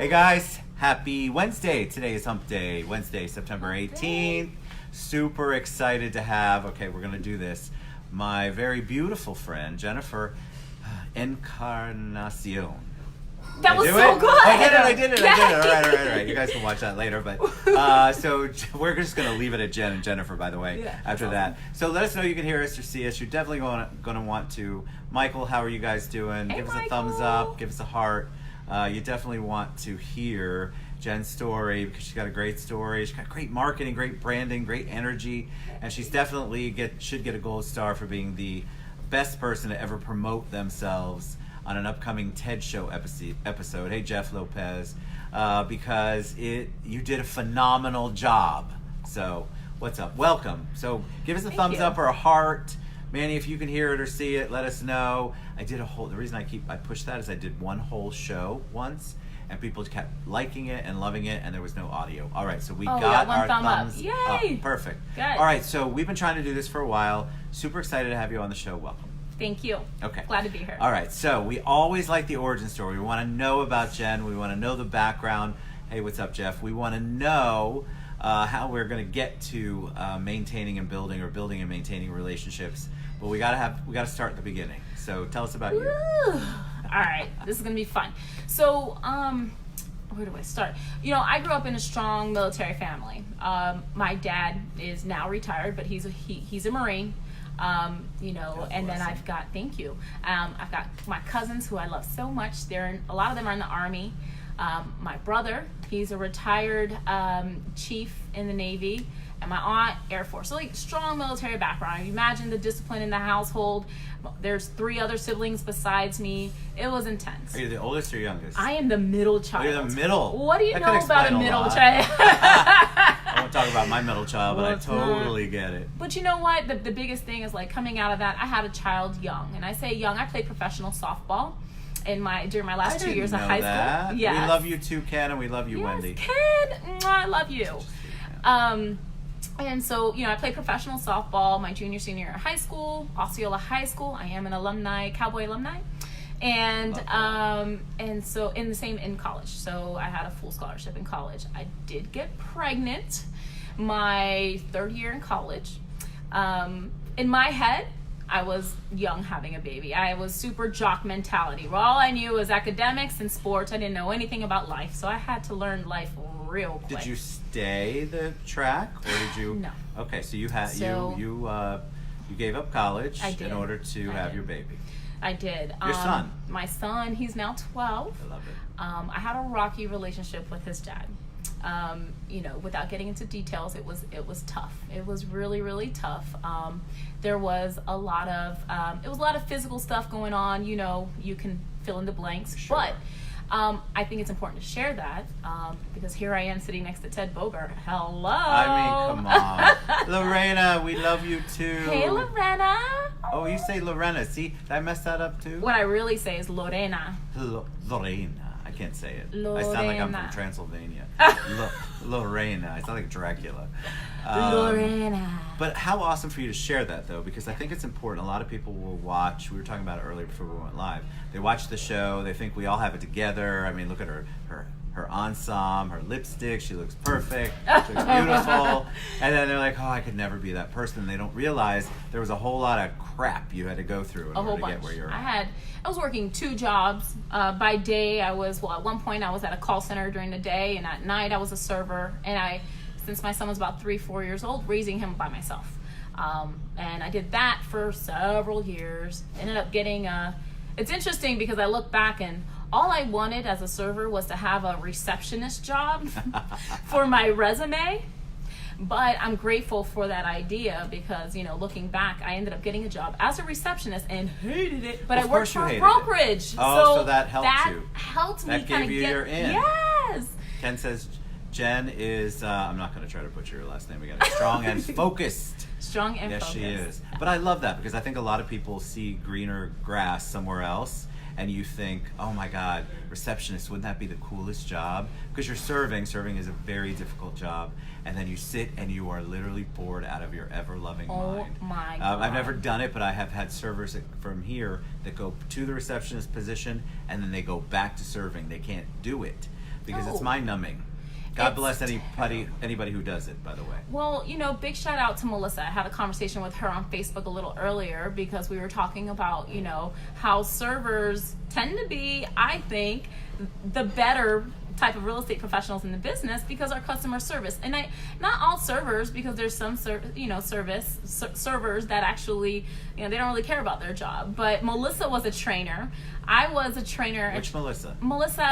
Hey guys, happy Wednesday. Today is Hump Day, Wednesday, September 18th. Super excited to have, we're going to do this, my very beautiful friend, Jennifer, Encarnacion. That was so good. I did it. All right. You guys can watch that later. But so we're just going to leave it at Jen and Jennifer, by the way, after that. So let us know you can hear us or see us. You're definitely going to want to. Michael, how are you guys doing? Hey, give us Michael. a thumbs up. Give us a heart. You definitely want to hear Jen's story because she's got a great story. She's got great marketing, great branding, great energy. And she's definitely should get a gold star for being the best person to ever promote themselves on an upcoming TED Show episode. Hey, Jeff Lopez, because you did a phenomenal job. So what's up? Welcome. So give us a thumbs up or a heart. Manny, if you can hear it or see it, let us know. The reason I pushed that is I did one whole show once, and people kept liking it and loving it, and there was no audio. All right, so we got our thumbs up. Yay! Perfect. Good. All right, so we've been trying to do this for a while. Super excited to have you on the show. Welcome. Thank you. Okay. Glad to be here. All right, so we always like the origin story. We want to know about Jen. We want to know the background. Hey, what's up, Jeff? We want to know how we're going to get to maintaining and building and maintaining relationships. But we got to start at the beginning. So tell us about you. All right, this is going to be fun. So, where do I start? I grew up in a strong military family. My dad is now retired, but he's a Marine. And then I've got, thank you. I've got my cousins who I love so much. A lot of them are in the Army. My brother, he's a retired chief in the Navy, and my aunt, Air Force. So strong military background. Imagine the discipline in the household. There's 3 other siblings besides me. It was intense. Are you the oldest or youngest? I am the middle child. Oh, you're the middle. What do you know about a middle child? I won't talk about my middle child, but I totally get it. But you know what? The biggest thing is coming out of that, I had a child young. And I say young, I played professional softball during my last 2 years of high school. Yes. We love you too, Ken, and we love you, Wendy. Ken, I love you. And so, I played professional softball my junior, senior year of high school, Osceola High School. I am an Cowboy alumni. And so in college. So I had a full scholarship in college. I did get pregnant my 3rd year in college. In my head, I was young having a baby. I was super jock mentality. All I knew was academics and sports. I didn't know anything about life. So I had to learn life real quick. Did you stay the track, or did you? No. Okay, so you gave up college in order to have your baby. I did. Your son? My son, he's now 12. I love it. I had a rocky relationship with his dad. Without getting into details, it was tough. It was really, really tough. There was a lot of physical stuff going on. You can fill in the blanks, Sure. But I think it's important to share that because here I am sitting next to Ted Bogart. Hello. I mean, come on. Lorena, we love you too. Hey, Lorena. Oh, you say Lorena. See, did I mess that up too? What I really say is Lorena. Lorena. I can't say it. Lorena. I sound like I'm from Transylvania. Lorena. I sound like Dracula. Lorena. But how awesome for you to share that, though, because I think it's important. A lot of people will watch. We were talking about it earlier before we went live. They watch the show. They think we all have it together. I mean, look at her ensemble, her lipstick. She looks perfect. She looks beautiful. And then they're like, oh, I could never be that person. And they don't realize there was a whole lot of crap you had to go through in order to get where you're at. I was working 2 jobs. By day, at one point I was at a call center during the day, and at night I was a server. And since my son was about 3-4 years old, raising him by myself. And I did that for several years. Ended up getting it's interesting because I look back and all I wanted as a server was to have a receptionist job for my resume. But I'm grateful for that idea because, looking back, I ended up getting a job as a receptionist and hated it. But I worked for a brokerage. Oh, so that helped you. That helped me kind of get your in. Yes. Ken says Jen is, I'm not going to try to butcher your last name again, strong and focused. Strong and focused. Yes, she is. But I love that because I think a lot of people see greener grass somewhere else. And you think, oh my God, receptionist, wouldn't that be the coolest job? Because you're serving. Serving is a very difficult job. And then you sit and you are literally bored out of your ever-loving mind. Oh my God. I've never done it, but I have had servers from here that go to the receptionist position and then they go back to serving. They can't do it. because it's Oh. mind numbing. God It's bless anybody who does it, by the way. Well, big shout out to Melissa. I had a conversation with her on Facebook a little earlier because we were talking about, how servers tend to be, I think, the better type of real estate professionals in the business because our customer service. And not all servers, because there's some servers that actually, they don't really care about their job. But Melissa was a trainer. I was a trainer. Which Melissa? Melissa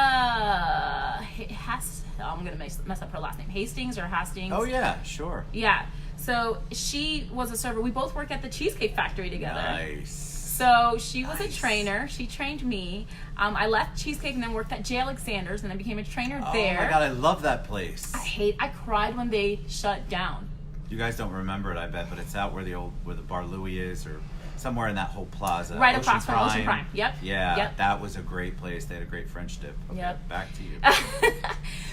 I'm going to mess up her last name. Hastings or Hastings? Oh, yeah, sure. Yeah. So she was a server. We both worked at the Cheesecake Factory together. Nice. So she was a Nice. trainer. She trained me. I left Cheesecake and then worked at J. Alexander's, and I became a trainer there. Oh my God, I love that place. I cried when they shut down. You guys don't remember it, I bet, but it's out where the Bar Louie is, or somewhere in that whole plaza. Right across from Ocean Prime. Yep. Yeah, Yep. That was a great place. They had a great French dip. Okay, Yep. back to you.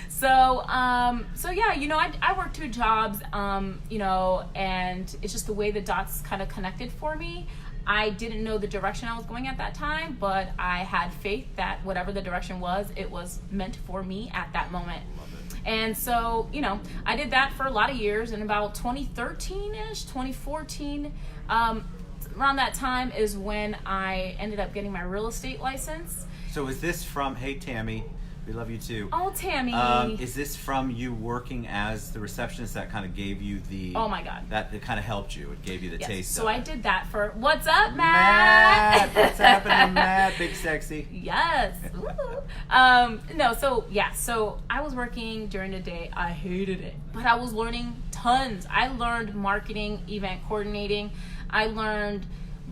So yeah, I worked 2 jobs, and it's just the way the dots kind of connected for me. I didn't know the direction I was going at that time, but I had faith that whatever the direction was, it was meant for me at that moment. Love it. And so, I did that for a lot of years, and about 2013-ish, 2014, around that time is when I ended up getting my real estate license. So is this from, hey Tammy, we love you too. Oh, Tammy. Is this from you working as the receptionist that kind of gave you the... Oh my God. That it kind of helped you. It gave you the Yes. taste So of I it. did that for, what's up, Matt? What's happening, Matt? Big sexy. Yes. Ooh. So I was working during the day. I hated it, but I was learning tons. I learned marketing, event coordinating. I learned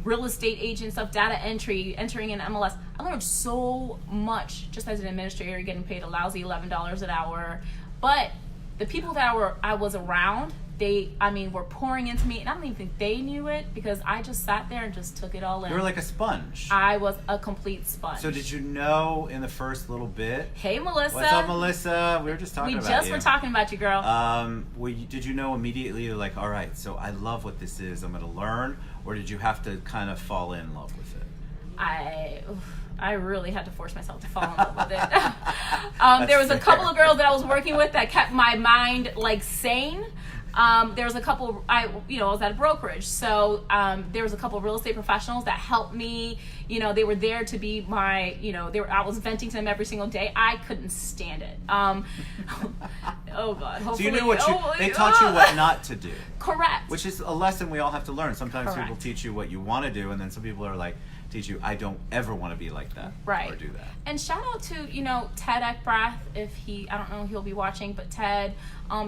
real estate agent stuff, data entry, entering in MLS. I learned so much just as an administrator, getting paid a lousy $11 an hour. But the people that I was around, were pouring into me, and I don't even think they knew it because I just sat there and just took it all in. You were like a sponge. I was a complete sponge. So did you know in the first little bit? Hey, Melissa. What's up, Melissa? We were just talking about you. We just were talking about you, girl. Did you know immediately, like, all right, so I love what this is, I'm going to learn, or did you have to kind of fall in love with it? I really had to force myself to fall in love with it. There was a couple of girls that I was working with that kept my mind sane. There was a couple, I was at a brokerage, so there was a couple of real estate professionals that helped me. They were there to be my, I was venting to them every single day. I couldn't stand it. Oh God. So you knew they taught you what not to do. Correct. Which is a lesson we all have to learn. Sometimes Correct. people teach you what you want to do, and then some people are like, teach you, I don't ever want to be like that. Right. Or do that. And shout out to, Ted Eckbrath, I don't know if he'll be watching, but Ted,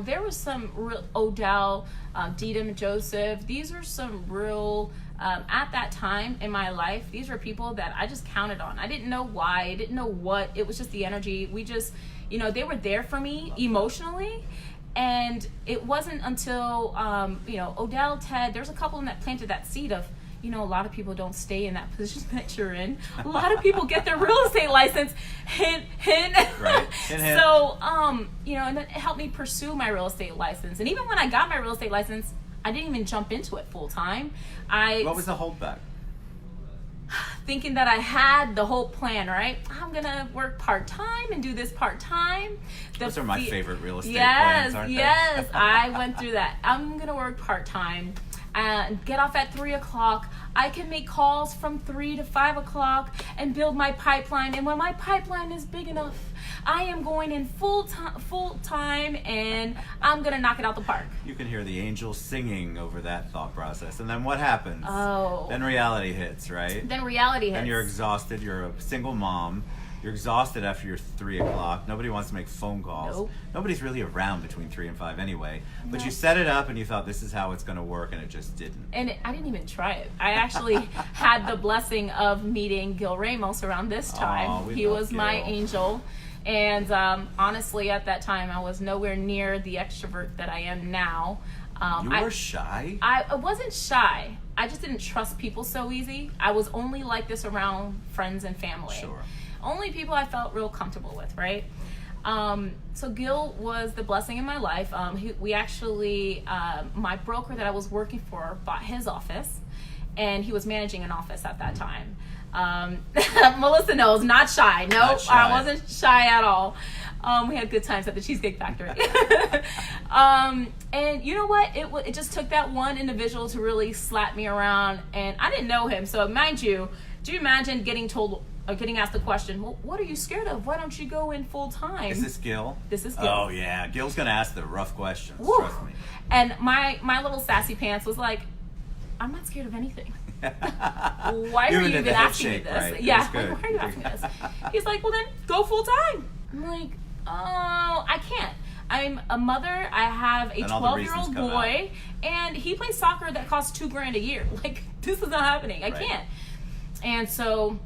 there was some real, Odell, Deedham Joseph, these are some real, at that time in my life, these were people that I just counted on. I didn't know why, I didn't know what, it was just the energy. We just, they were there for me emotionally. And it wasn't until, Odell, Ted, there's a couple that planted that seed of, a lot of people don't stay in that position that you're in. A lot of people get their real estate license. Hint, hint. Right. Hint, hint. So, and then it helped me pursue my real estate license. And even when I got my real estate license, I didn't even jump into it full time. What was the holdback? Thinking that I had the whole plan, right? I'm going to work part-time and do this part-time. Those are my favorite real estate plans, aren't they? Yes, I went through that. I'm going to work part-time. And get off at 3 o'clock. I can make calls from 3 to 5 o'clock and build my pipeline. And when my pipeline is big enough, I am going in full time, and I'm gonna knock it out the park. You can hear the angels singing over that thought process, and then what happens? Oh. Then reality hits, right? Then reality hits. And you're exhausted. You're a single mom. You're exhausted after your 3 o'clock. Nobody wants to make phone calls. Nope. Nobody's really around between 3 and 5 anyway. But No. you set it up and you thought this is how it's going to work, and it just didn't. And I didn't even try it. I actually had the blessing of meeting Gil Ramos around this time. we He love was my Gil. angel. And honestly, at that time, I was nowhere near the extrovert that I am now. You were shy? I wasn't shy. I just didn't trust people so easy. I was only like this around friends and family. Sure. Only people I felt real comfortable with, right? So Gil was the blessing in my life. We actually, my broker that I was working for bought his office, and he was managing an office at that time. Melissa knows, not shy. Nope, Not shy. I wasn't shy at all. We had good times at the Cheesecake Factory. And you know what? It just took that one individual to really slap me around, and I didn't know him. So mind you, do you imagine getting told or getting asked the question, well, what are you scared of? Why don't you go in full time? Is this Gil? This is Gil. Oh yeah, Gil's gonna ask the rough questions. Woo. Trust me. And my little sassy pants was like, I'm not scared of anything. Why are you even asking me this? Right? Yeah, why are you asking me this? He's like, well then go full time. I'm like, oh, I can't. I'm a mother. I have a 12-year-old boy, and he plays soccer that costs $2,000 a year. Like, this is not happening. I can't. And so,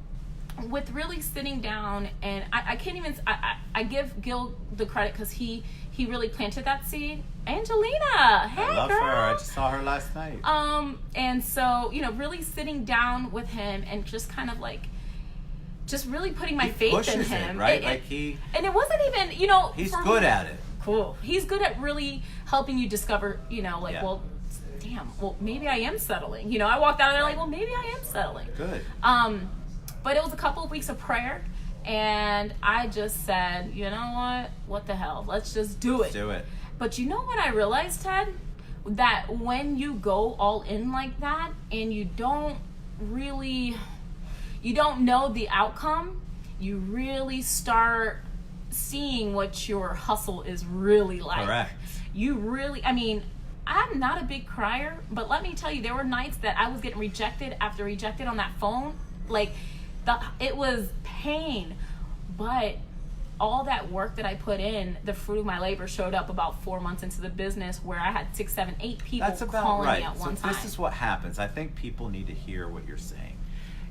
with really sitting down, and I can't even. I give Gil the credit because he really planted that seed. Angelina, hey I love girl. her. I just saw her last night. And so really sitting down with him and just kind of like. Just really putting my faith in him, right? And it wasn't even, he's good at it. Cool. He's good at really helping you discover, well, damn, well, maybe I am settling. I walked out of there like, well, maybe I am settling. Good. But it was a couple of weeks of prayer, and I just said, you know what the hell? Let's just do it. Let's do it. But you know what I realized, Ted? That when you go all in like that, and you don't know the outcome, you really start seeing what your hustle is really like. Correct. I'm not a big crier, but let me tell you, there were nights that I was getting rejected after rejected on that phone. Like, it was pain. But all that work that I put in, the fruit of my labor showed up about 4 months into the business, where I had 6, 7, 8 people calling me at one time. This is what happens. I think people need to hear what you're saying.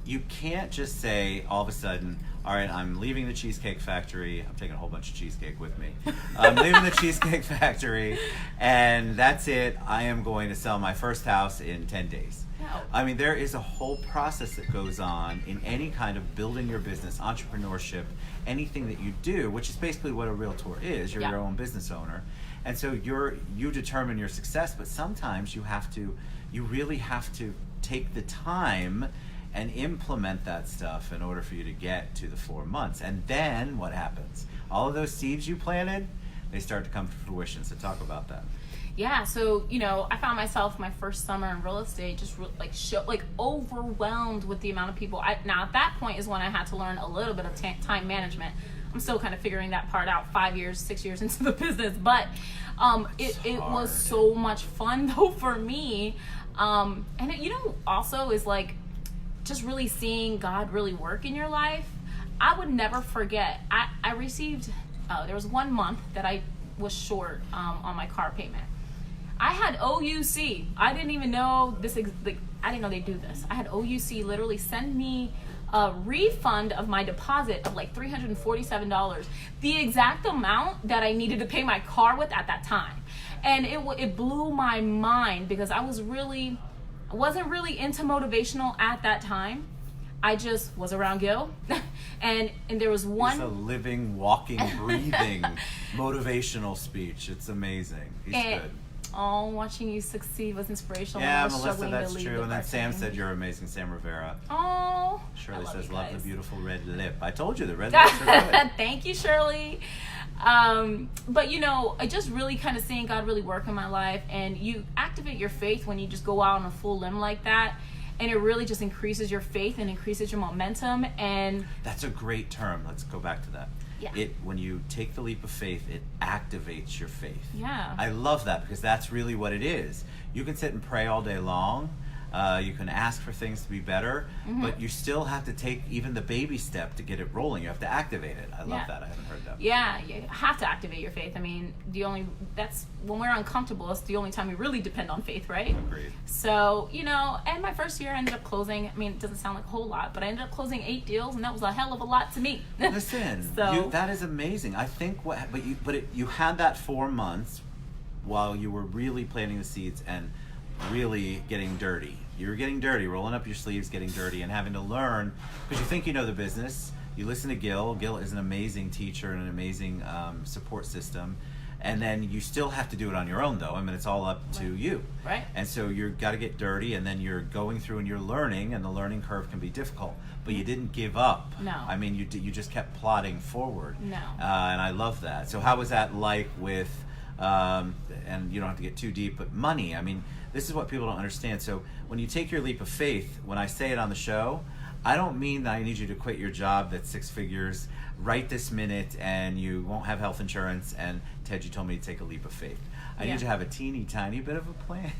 You can't just say all of a sudden, all right, I'm leaving the Cheesecake Factory. I'm taking a whole bunch of cheesecake with me. I'm leaving the Cheesecake Factory, and that's it. I am going to sell my first house in 10 days. No. There is a whole process that goes on in any kind of building your business, entrepreneurship, anything that you do, which is basically what a realtor is. You're your own business owner. And so you determine your success, but sometimes you really have to take the time and implement that stuff in order for you to get to the 4 months. And then what happens? All of those seeds you planted, they start to come to fruition. So talk about that. Yeah, so, I found myself my first summer in real estate just overwhelmed with the amount of people. Now, at that point is when I had to learn a little bit of time management. I'm still kind of figuring that part out 5 years, 6 years into the business. But it was so much fun, though, for me. And it, also is like, just really seeing God really work in your life. I would never forget. I received, there was 1 month that I was short on my car payment. I had OUC. I didn't even know this. I didn't know they do this. I had OUC literally send me a refund of my deposit of like $347, the exact amount that I needed to pay my car with at that time. And it blew my mind because I wasn't really into motivational at that time. I just was around Gil, and there was one. He's a living, walking, breathing motivational speech. It's amazing. He's good. Oh, watching you succeed was inspirational. Yeah, Melissa, that's true. And then Sam said you're amazing, Sam Rivera. Oh, Shirley says, love the beautiful red lip. I told you the red lips are good. Thank you, Shirley. But I just really kind of seeing God really work in my life, and you activate your faith when you just go out on a full limb like that, and it really just increases your faith and increases your momentum. And that's a great term. Let's go back to that. Yeah. When you take the leap of faith, it activates your faith. Yeah. I love that because that's really what it is. You can sit and pray all day long. You can ask for things to be better, but you still have to take even the baby step to get it rolling. You have to activate it. I love that. I haven't heard that. Yeah, you have to activate your faith. That's when we're uncomfortable. That's the only time we really depend on faith, right? Agreed. So, and my first year I ended up closing, it doesn't sound like a whole lot, but I ended up closing 8 deals, and that was a hell of a lot to me. Listen, that is amazing. I think you had that 4 months while you were really planting the seeds and really getting dirty. You're getting dirty, rolling up your sleeves, getting dirty, and having to learn, because you think you know the business. You listen to Gil. Gil is an amazing teacher and an amazing support system. And then you still have to do it on your own, though. I mean, it's all up to you. Right. And so you've got to get dirty, and then you're going through and you're learning, and the learning curve can be difficult. But you didn't give up. No. I mean, you just kept plodding forward. No. And I love that. So how was that like with, and you don't have to get too deep, but money? I mean, this is what people don't understand. So when you take your leap of faith, when I say it on the show, I don't mean that I need you to quit your job that's 6 figures right this minute and you won't have health insurance and Ted, you told me to take a leap of faith. I need you to have a teeny tiny bit of a plan.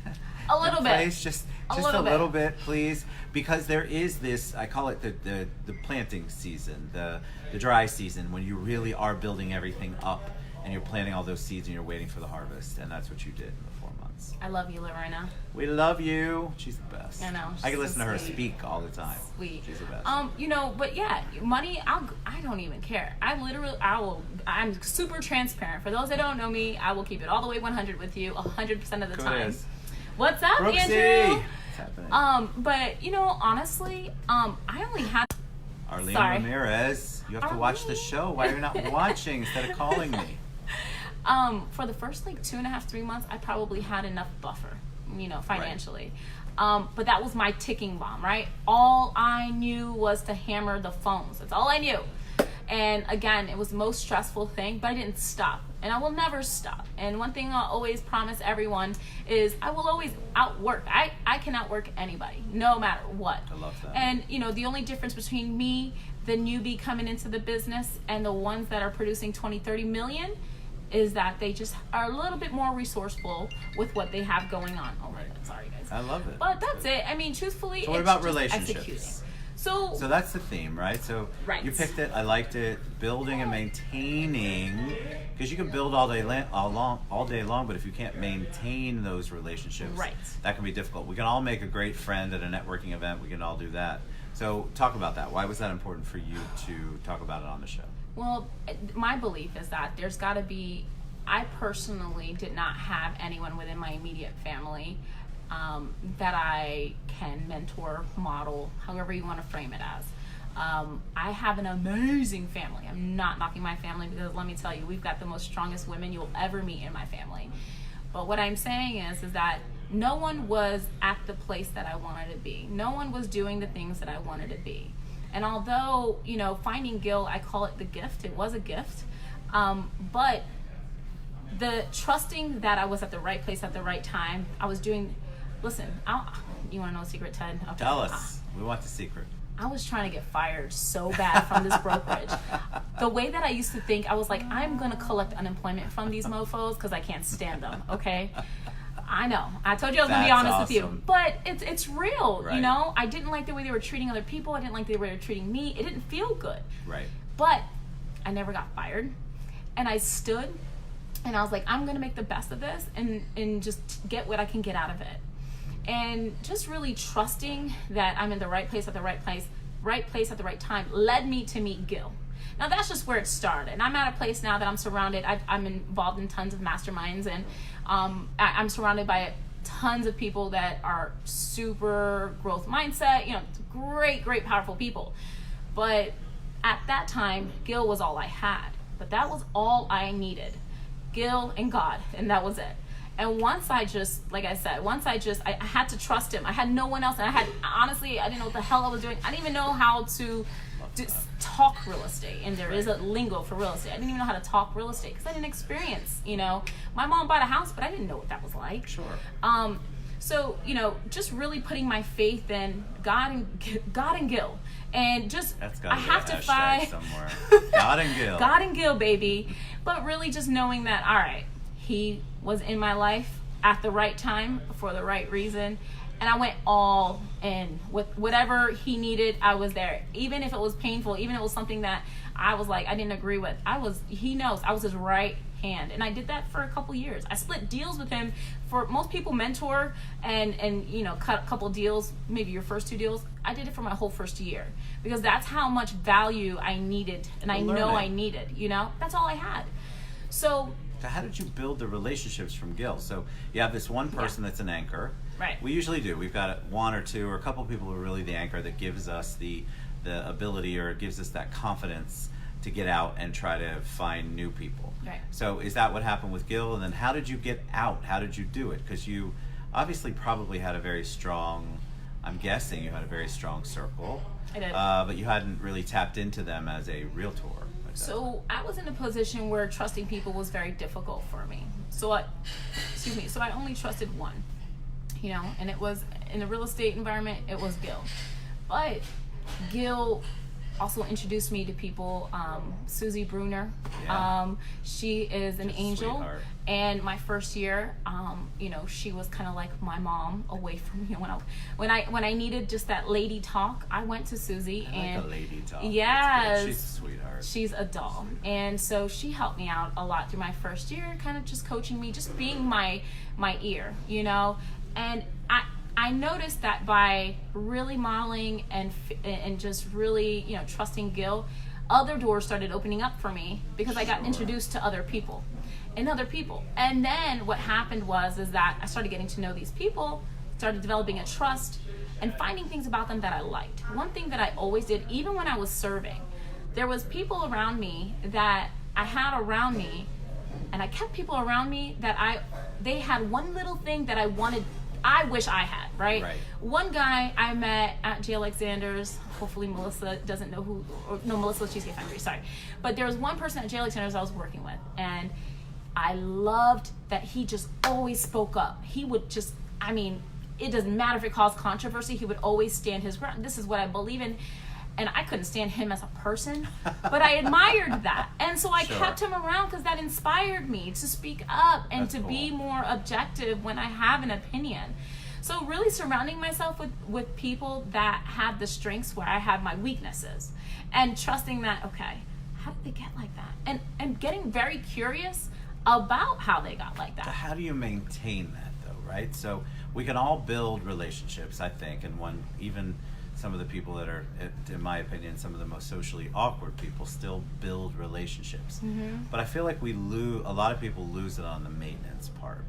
A little bit. Place, just a little bit, please. Because there is this, I call it the planting season, the dry season, when you really are building everything up and you're planting all those seeds and you're waiting for the harvest. And that's what you did in the 4 months. I love you, Lorena. We love you. She's the best. I know. I can listen so to her sweet. speak all the time. Sweet. She's the best. But yeah, money, I don't even care. I'm super transparent. For those that don't know me, I will keep it all the way 100 with you 100% of the time. What's up, Brooksy? Andrew? What's happening? But honestly, I only had Arlene Sorry. Ramirez, you have to watch the show. Why are you not watching instead of calling me? For the first 2.5, 3 months, I probably had enough buffer, financially. But that was my ticking bomb, right? All I knew was to hammer the phones. That's all I knew. And again, it was the most stressful thing, but I didn't stop. And I will never stop. And one thing I'll always promise everyone is I will always outwork. I can outwork anybody, no matter what. I love that. And, the only difference between me, the newbie coming into the business, and the ones that are producing 20, 30 million is that they just are a little bit more resourceful with what they have going on. Oh my God, sorry guys. I love it. But that's it. I mean, truthfully, So what it's about just relationships? executing. So that's the theme, right? So Right. you picked it. I liked it. Building and maintaining, because you can build all day long, but if you can't maintain those relationships, Right. that can be difficult. We can all make a great friend at a networking event. We can all do that. So talk about that. Why was that important for you to talk about it on the show? Well, my belief is that there's got to be, I personally did not have anyone within my immediate family that I can mentor, model, however you want to frame it as. I have an amazing family. I'm not knocking my family because let me tell you, we've got the most strongest women you'll ever meet in my family. But what I'm saying is that no one was at the place that I wanted to be. No one was doing the things that I wanted to be. And although, finding Gil, I call it the gift. It was a gift. But the trusting that I was at the right place at the right time, I was doing, listen, you want to know a secret, Ted? Okay. Tell us. We want the secret. I was trying to get fired so bad from this brokerage. The way that I used to think, I was like, I'm going to collect unemployment from these mofos because I can't stand them, okay? I know. I told you I was going to be honest with you. But it's real, Right. I didn't like the way they were treating other people. I didn't like the way they were treating me. It didn't feel good. Right. But I never got fired. And I stood and I was like, I'm going to make the best of this and just get what I can get out of it. And just really trusting that I'm in the right place at the right place at the right time led me to meet Gil. Now that's just where it started. And I'm at a place now that I'm surrounded. I'm involved in tons of masterminds, and I'm surrounded by tons of people that are super growth mindset. Great, powerful people. But at that time, Gil was all I had. But that was all I needed. Gil and God, and that was it. And once I had to trust him. I had no one else. And I didn't know what the hell I was doing. I didn't even know how to talk real estate. And there is a lingo for real estate. I didn't even know how to talk real estate because I didn't experience, My mom bought a house, but I didn't know what that was like. Sure. So, just really putting my faith in God and Gil. And just, I have to find somewhere. God and Gil. God and Gil, baby. But really just knowing that, all right, he was in my life at the right time for the right reason. And I went all in with whatever he needed. I was there. Even if it was painful, even if it was something that I was like, I didn't agree with. He knows I was his right hand. And I did that for a couple years. I split deals with him. For most people mentor and cut a couple deals, maybe your first 2 deals. I did it for my whole first year because that's how much value I needed. And I know I needed, that's all I had. So how did you build the relationships from Gil? So you have this one person that's an anchor. Right. We usually do. We've got one or two or a couple of people who are really the anchor that gives us the ability or gives us that confidence to get out and try to find new people. Right. So is that what happened with Gil? And then how did you get out? How did you do it? Because you obviously probably had a very strong, I'm guessing you had a very strong circle. I did. But you hadn't really tapped into them as a realtor. So I was in a position where trusting people was very difficult for me. So I only trusted one, and it was in the real estate environment, it was Gil. But Gil also introduced me to people. Susie Bruner, she is an angel. Sweetheart. And my first year, she was kind of like my mom away from me. When I needed just that lady talk, I went to Susie. Like a lady talk. Yes, she's a sweetheart. She's a doll, and so she helped me out a lot through my first year, kind of just coaching me, just being my ear, And I noticed that by really modeling and just really trusting Gil, other doors started opening up for me because I got introduced to other people. And then what happened is that I started getting to know these people, started developing a trust, and finding things about them that I liked. One thing that I always did, even when I was serving, there was people around me that I had around me, and I kept people around me that they had one little thing that I wish I had, right? One guy I met at J. Alexander's, hopefully Melissa doesn't know Melissa Cheesecake Factory, sorry. But there was one person at J. Alexander's I was working with, and I loved that he just always spoke up. He would just, it doesn't matter if it caused controversy, he would always stand his ground. This is what I believe in. And I couldn't stand him as a person, but I admired that. And so I kept him around because that inspired me to speak up and to be more objective when I have an opinion. So really surrounding myself with people that had the strengths where I had my weaknesses, and trusting that, okay, how did they get like that? And getting very curious about how they got like that. So how do you maintain that though, right? So we can all build relationships, I think, and even some of the people that are, in my opinion, some of the most socially awkward people still build relationships. Mm-hmm. But I feel like a lot of people lose it on the maintenance part.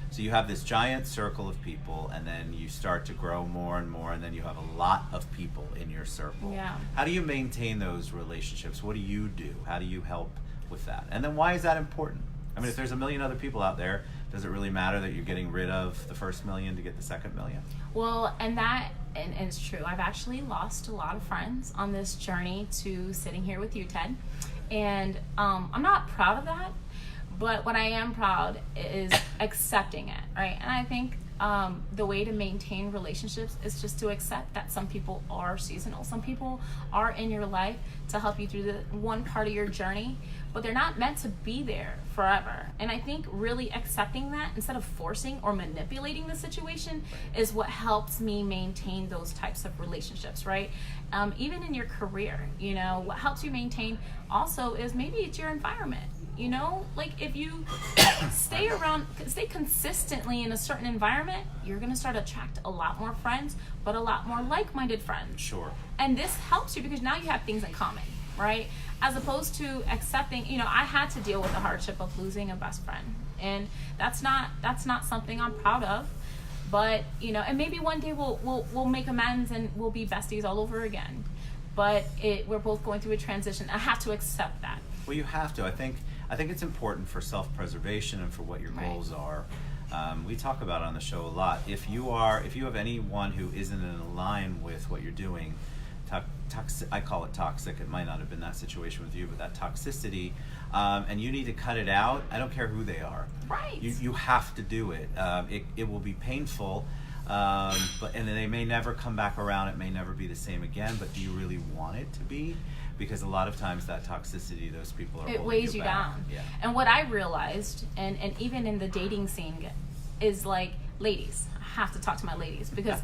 So you have this giant circle of people, and then you start to grow more and more, and then you have a lot of people in your circle. Yeah. How do you maintain those relationships? What do you do? How do you help with that? And then why is that important? If there's a million other people out there, does it really matter that you're getting rid of the first million to get the second million? Well, and it's true. I've actually lost a lot of friends on this journey to sitting here with you, Ted. And I'm not proud of that, but what I am proud is accepting it, right? And I think the way to maintain relationships is just to accept that some people are seasonal. Some people are in your life to help you through the one part of your journey, but they're not meant to be there forever. And I think really accepting that instead of forcing or manipulating the situation is what helps me maintain those types of relationships, right? Even in your career, what helps you maintain also is maybe it's your environment. Like if you stay consistently in a certain environment, you're going to start to attract a lot more friends, but a lot more like-minded friends. Sure. And this helps you because now you have things in common, right? As opposed to accepting, I had to deal with the hardship of losing a best friend. And that's not something I'm proud of. But, and maybe one day we'll make amends and we'll be besties all over again. But we're both going through a transition. I have to accept that. Well, you have to. I think it's important for self-preservation and for what your goals are. We talk about it on the show a lot. If you have anyone who isn't in line with what you're doing, I call it toxic. It might not have been that situation with you, but that toxicity, and you need to cut it out. I don't care who they are. Right. You have to do it. It will be painful, but they may never come back around. It may never be the same again. But do you really want it to be? Because a lot of times that toxicity, those people are. It weighs you back. down. Yeah. And what I realized, and even in the dating scene, is like, ladies. I have to talk to my ladies because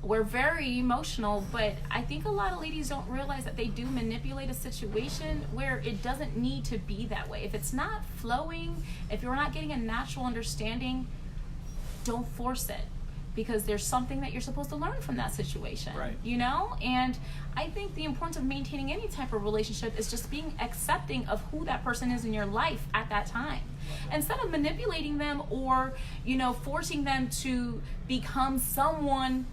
we're very emotional, but I think a lot of ladies don't realize that they do manipulate a situation where it doesn't need to be that way. If it's not flowing, if you're not getting a natural understanding, don't force it, because there's something that you're supposed to learn from that situation. Right. And I think the importance of maintaining any type of relationship is just being accepting of who that person is in your life at that time. Instead of manipulating them or, forcing them to become someone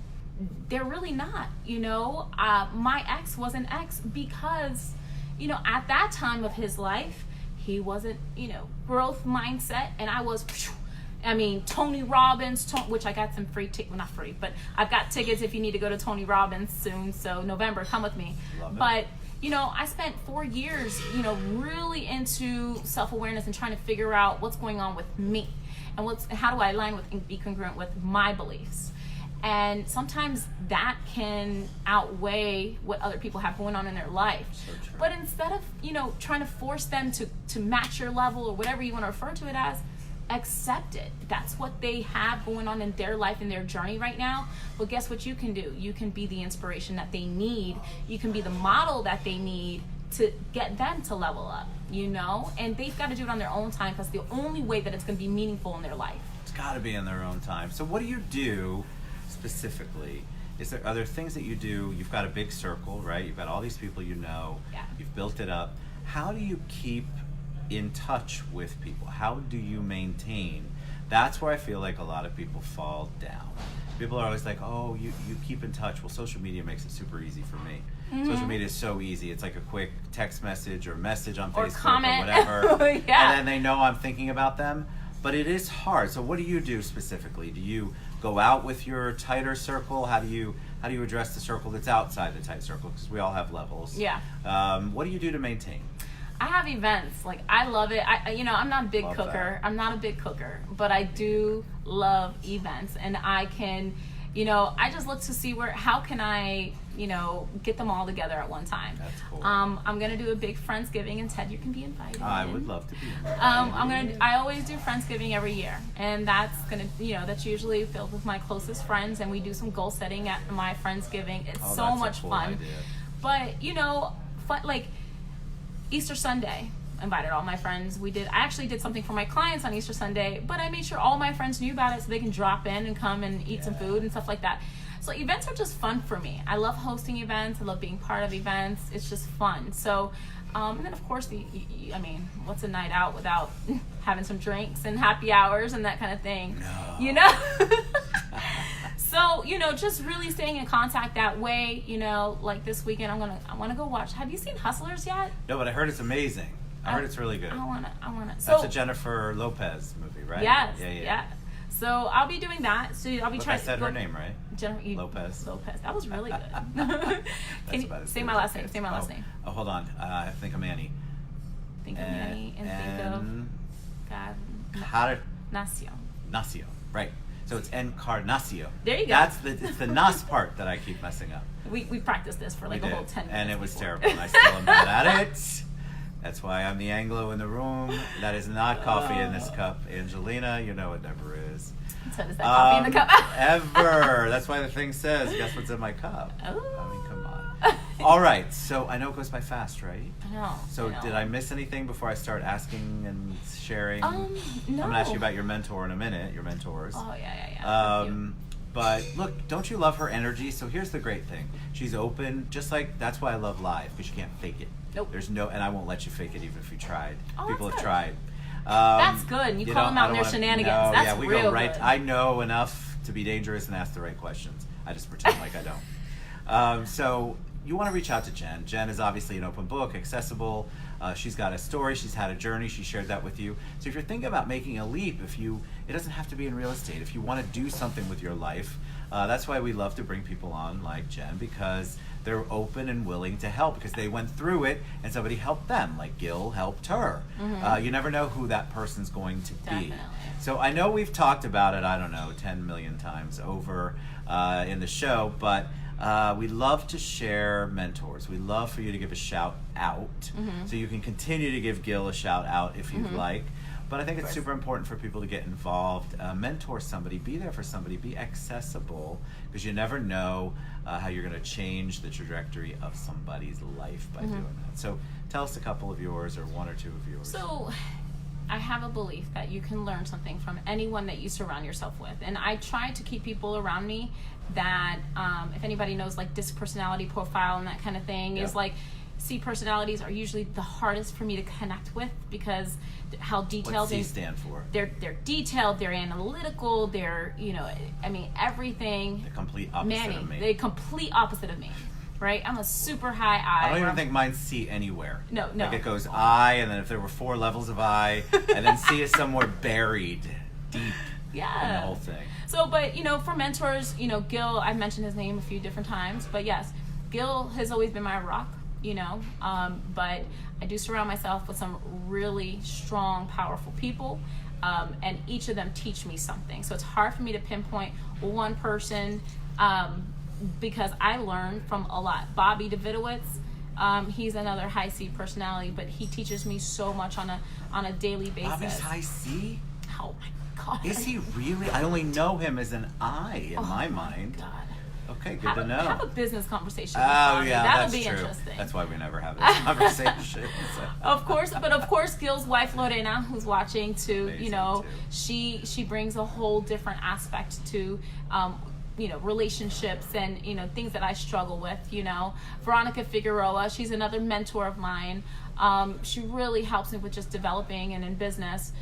they're really not. My ex was an ex because at that time of his life, he wasn't, growth mindset, and I was, Tony Robbins, which I got some free tickets, well, not free, but I've got tickets if you need to go to Tony Robbins soon, so November, come with me. Love it. But, I spent 4 years, really into self-awareness and trying to figure out what's going on with me and how do I align with and be congruent with my beliefs. And sometimes that can outweigh what other people have going on in their life. So true. But instead of, trying to force them to match your level or whatever you want to refer to it as, accept it. That's what they have going on in their life and their journey right now. But guess what you can do? You can be the inspiration that they need. You can be the model that they need to get them to level up, And they've got to do it on their own time, because the only way that it's going to be meaningful in their life. It's got to be in their own time. So what do you do specifically? Are there things that you do? You've got a big circle, right? You've got all these people Yeah. You've built it up. How do you keep in touch with people? How do you maintain? That's where I feel like a lot of people fall down. People are always like, oh, you keep in touch. Well, social media makes it super easy for me. Mm-hmm. Social media is so easy. It's like a quick text message or message on Or Facebook comment. or whatever. Yeah. And then they know I'm thinking about them. But it is hard. So what do you do specifically? Do you go out with your tighter circle? How do you address the circle that's outside the tight circle? Because we all have levels. Yeah. What do you do to maintain? I have events. Like, I love it. I'm not a big Love cooker. that. I'm not a big cooker, but I do love events, and I can, I just look to see how can I, get them all together at one time. That's cool. I'm gonna do a big Friendsgiving, and Ted, you can be invited. I would love to be. I always do Friendsgiving every year, and that's that's usually filled with my closest friends, and we do some goal setting at my Friendsgiving. It's so that's a much cool fun. idea. But like Easter Sunday, I invited all my friends. I actually did something for my clients on Easter Sunday, but I made sure all my friends knew about it so they can drop in and come and eat some food and stuff like that. So events are just fun for me. I love hosting events. I love being part of events. It's just fun. So, and then of course, what's a night out without having some drinks and happy hours and that kind of thing? No. So, just really staying in contact that way, like this weekend, I want to go watch. Have you seen Hustlers yet? No, but I heard it's amazing. I heard it's really good. I want to. That's a Jennifer Lopez movie, right? Yes. Yeah. So I'll be doing that. So I'll be Look, trying. I said her name right. Jennifer Lopez. That was really good. That's about as say good my as last it name. gets. Say my last name. Oh, hold on. I think I'm Annie. Think of Annie and think of Encarnacion. Encarnacion. Right. So it's Encarnacion. There you go. It's the Nas part that I keep messing up. We practiced this for like a whole 10 minutes. And it was before. terrible. And I still am bad at it. That's why I'm the Anglo in the room. That is not coffee in this cup. Angelina, it never is. So does that coffee in the cup? Ever. That's why the thing says, guess what's in my cup? Oh. I mean, come on. All right. So I know it goes by fast, right? I know. So did I miss anything before I start asking and sharing? No. I'm going to ask you about your mentor in a minute, your mentors. Oh, yeah. Thank you. But look, don't you love her energy? So here's the great thing. She's open, just like, that's why I love live, because you can't fake it. Nope. And I won't let you fake it even if you tried. Oh, People have that's good. tried. That's good. You call them out in their shenanigans. No, That's yeah, we real go right. good. I know enough to be dangerous and ask the right questions. I just pretend like I don't. So you want to reach out to Jen. Jen is obviously an open book, accessible. She's got a story. She's had a journey. She shared that with you. So if you're thinking about making a leap, it doesn't have to be in real estate. If you want to do something with your life, that's why we love to bring people on like Jen, because they're open and willing to help because they went through it and somebody helped them, like Gil helped her. Mm-hmm. You never know who that person's going to be. Definitely. So I know we've talked about it, 10 million times over in the show, but we love to share mentors. We love for you to give a shout out. Mm-hmm. So you can continue to give Gil a shout out if you'd Mm-hmm. like. But I think it's super important for people to get involved, mentor somebody, be there for somebody, be accessible, because you never know how you're going to change the trajectory of somebody's life by Mm-hmm. doing that. So tell us a couple of yours or one or two of yours. So I have a belief that you can learn something from anyone that you surround yourself with. And I try to keep people around me that, if anybody knows like DISC personality profile and that kind of thing, is like, C personalities are usually the hardest for me to connect with because how detailed What's C stand for? They're detailed, they're analytical, they're everything. The complete opposite of me. The complete opposite of me. right? I'm a super high I. I don't even think mine's C anywhere. No. Like it goes I, and then if there were 4 levels of I, and then C is somewhere buried deep in the whole thing. So, but, for mentors, Gil, I've mentioned his name a few different times, but yes, Gil has always been my rock, but I do surround myself with some really strong, powerful people, and each of them teach me something. So it's hard for me to pinpoint one person, because I learn from a lot. Bobby Davidowitz, he's another high C personality, but he teaches me so much on a daily basis. Bobby's high C? Oh my God. Is he really? I only know him as an I in my mind. God. Okay, good to know. Have a business conversation. Oh, Bobby. yeah, That'll that's be true. interesting. That's why we never have this conversation. So. Of course, Gil's wife Lorena, who's watching too, Amazing, too. she brings a whole different aspect to relationships and things that I struggle with. Veronica Figueroa, she's another mentor of mine. She really helps me with just developing and in business.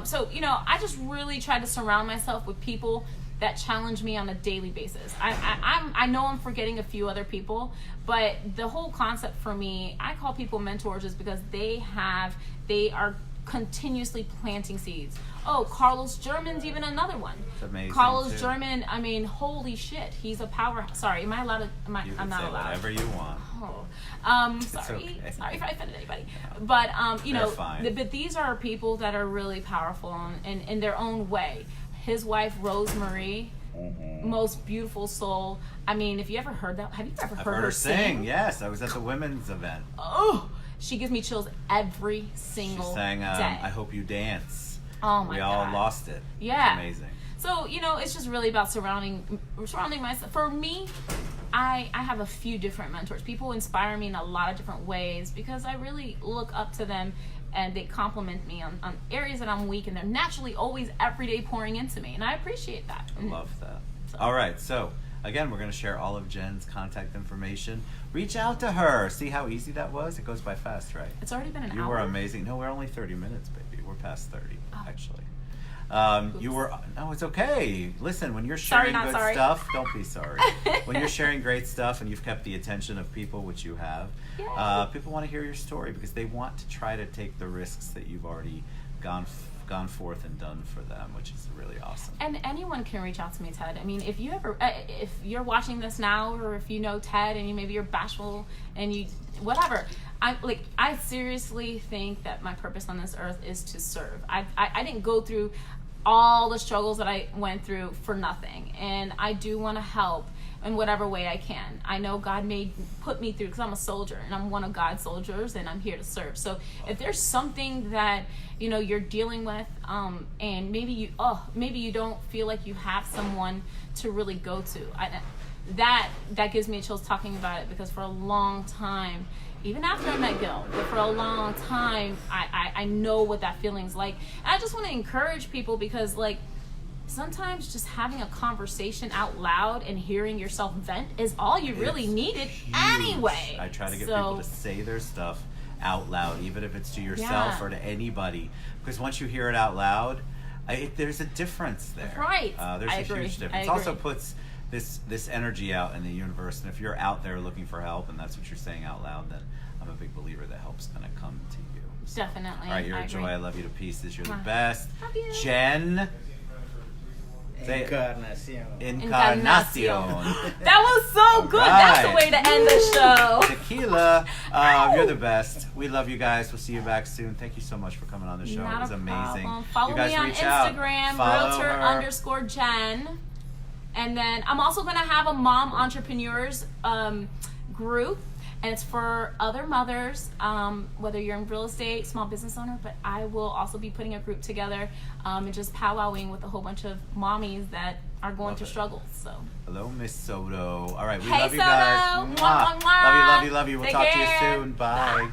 So I just really try to surround myself with people that challenge me on a daily basis. I know I'm forgetting a few other people, but the whole concept for me, I call people mentors, is because they are continuously planting seeds. Oh, Carlos German's even another one. It's amazing. Carlos too. German, I mean, holy shit, he's a power. Sorry, am I allowed to? You I'm can not say allowed. whatever you want. Sorry, okay. Sorry if I offended anybody. But They're fine. but these are people that are really powerful in their own way. His wife Rosemary, most beautiful soul. I mean, if you ever heard that, have you ever I've heard her sing? Yes, I was at the women's event. Oh, she gives me chills every single She sang, day. I Hope You Dance. Oh my We God. all lost it. Yeah. It's amazing. So, it's just really about surrounding myself. For me, I have a few different mentors. People inspire me in a lot of different ways because I really look up to them, and they compliment me on areas that I'm weak, and they're naturally always every day pouring into me, and I appreciate that. I love that. All right, so again, we're going to share all of Jen's contact information. Reach out to her. See how easy that was? It goes by fast, right? It's already been an hour. You were amazing. No, we're only 30 minutes, baby. We're past 30, actually. No, it's okay. Listen, when you're sharing good stuff, don't be sorry. When you're sharing great stuff and you've kept the attention of people, which you have, people want to hear your story because they want to try to take the risks that you've already gone forth and done for them, which is really awesome. And anyone can reach out to me, Ted. I mean, if you're watching this now, or if you know Ted and maybe you're bashful and you whatever, I seriously think that my purpose on this earth is to serve. I didn't go through all the struggles that I went through for nothing, and I do want to help in whatever way I can. I know God put me through, because I'm a soldier and I'm one of God's soldiers, and I'm here to serve. So if there's something that you're dealing with, and maybe you don't feel like you have someone to really go to, that gives me chills talking about it, because for a long time, even after I met Gil, but for a long time, I know what that feeling's like. And I just want to encourage people, because sometimes just having a conversation out loud and hearing yourself vent is all you really needed anyway. I try to get people to say their stuff out loud, even if it's to yourself or to anybody, because once you hear it out loud, there's a difference there. Right. There's a huge difference. It also puts this energy out in the universe, and if you're out there looking for help and that's what you're saying out loud, then I'm a big believer that help's gonna come to you. So, definitely. all right, you're a joy. I love you to pieces. You're the best. Love you. Jen. Encarnacion. Encarnacion. That was so good. That's the way to end the show. Tequila. You're the best. We love you guys. We'll see you back soon. Thank you so much for coming on the show. Not it was amazing. Problem. Follow you guys me on reach Instagram, out. realtor_Jen. And then I'm also going to have a mom entrepreneurs group. And it's for other mothers, whether you're in real estate, small business owner, but I will also be putting a group together and just powwowing with a whole bunch of mommies that are going through struggles. So hello, Miss Soto. All right, we hey, love you Soto. guys. Mwah, mwah, mwah. Love you. We'll talk to you soon. Bye.